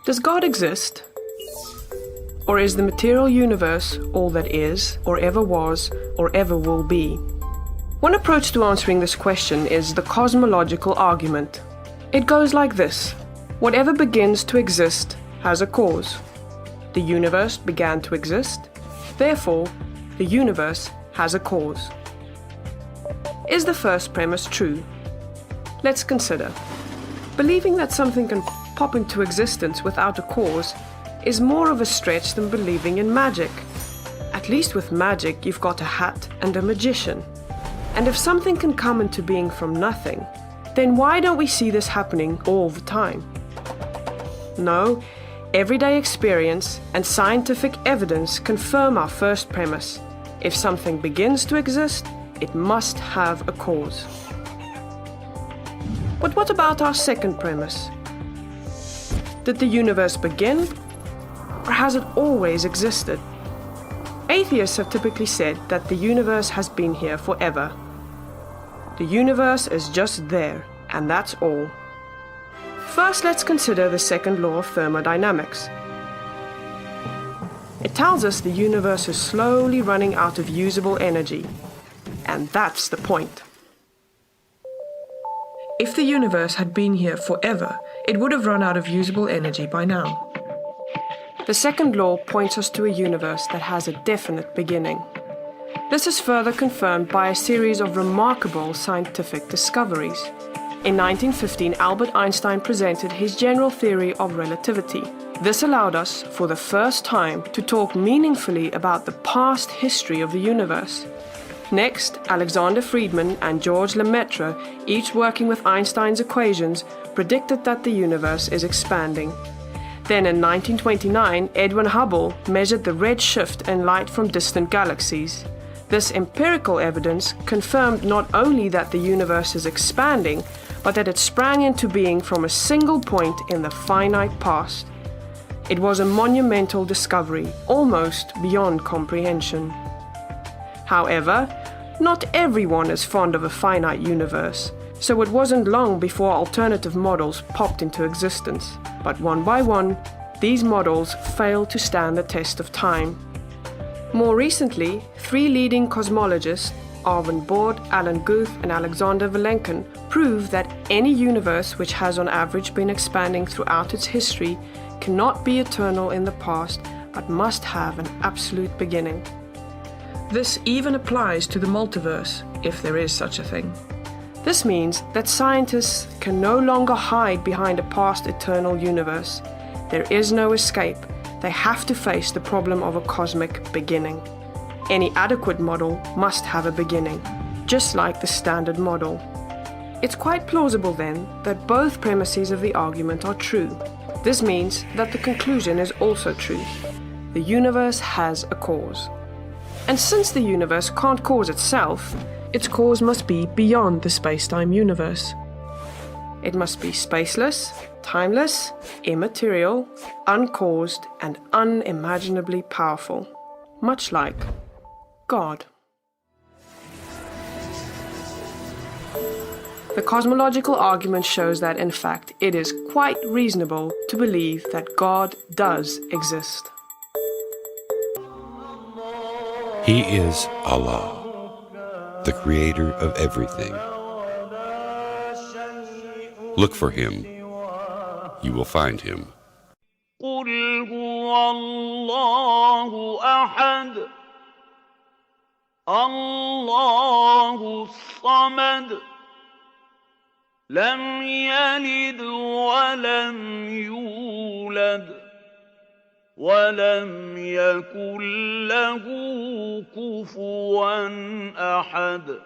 Does God exist? Or is the material universe all that is, or ever was, or ever will be? One approach to answering this question is the cosmological argument. It goes like this: whatever begins to exist has a cause. The universe began to exist, therefore, the universe has a cause. Is the first premise true? Let's consider. Believing that something can pop into existence without a cause is more of a stretch than believing in magic. At least with magic, you've got a hat and a magician. And if something can come into being from nothing, then why don't we see this happening all the time? No, everyday experience and scientific evidence confirm our first premise. If something begins to exist, it must have a cause. But what about our second premise? Did the universe begin, or has it always existed? Atheists have typically said that the universe has been here forever. The universe is just there, and that's all. First, let's consider the second law of thermodynamics. It tells us the universe is slowly running out of usable energy. And that's the point. If the universe had been here forever, it would have run out of usable energy by now. The second law points us to a universe that has a definite beginning. This is further confirmed by a series of remarkable scientific discoveries. In 1915, Albert Einstein presented his general theory of relativity. This allowed us, for the first time, to talk meaningfully about the past history of the universe. Next, Alexander Friedmann and George Lemaitre, each working with Einstein's equations, predicted that the universe is expanding. Then in 1929, Edwin Hubble measured the red shift in light from distant galaxies. This empirical evidence confirmed not only that the universe is expanding, but that it sprang into being from a single point in the finite past. It was a monumental discovery, almost beyond comprehension. However, not everyone is fond of a finite universe, so it wasn't long before alternative models popped into existence. But one by one, these models failed to stand the test of time. More recently, three leading cosmologists, Arvin Bord, Alan Guth, and Alexander Vilenkin, proved that any universe which has on average been expanding throughout its history cannot be eternal in the past, but must have an absolute beginning. This even applies to the multiverse, if there is such a thing. This means that scientists can no longer hide behind a past eternal universe. There is no escape. They have to face the problem of a cosmic beginning. Any adequate model must have a beginning, just like the standard model. It's quite plausible then that both premises of the argument are true. This means that the conclusion is also true. The universe has a cause. And since the universe can't cause itself, its cause must be beyond the space-time universe. It must be spaceless, timeless, immaterial, uncaused, and unimaginably powerful, much like God. The cosmological argument shows that, in fact, it is quite reasonable to believe that God does exist. He is Allah, the creator of everything. Look for him. You will find him. قل هو الله أحد الله الصمد لم يلد ولم يولد ولم يكن له كفوا أحد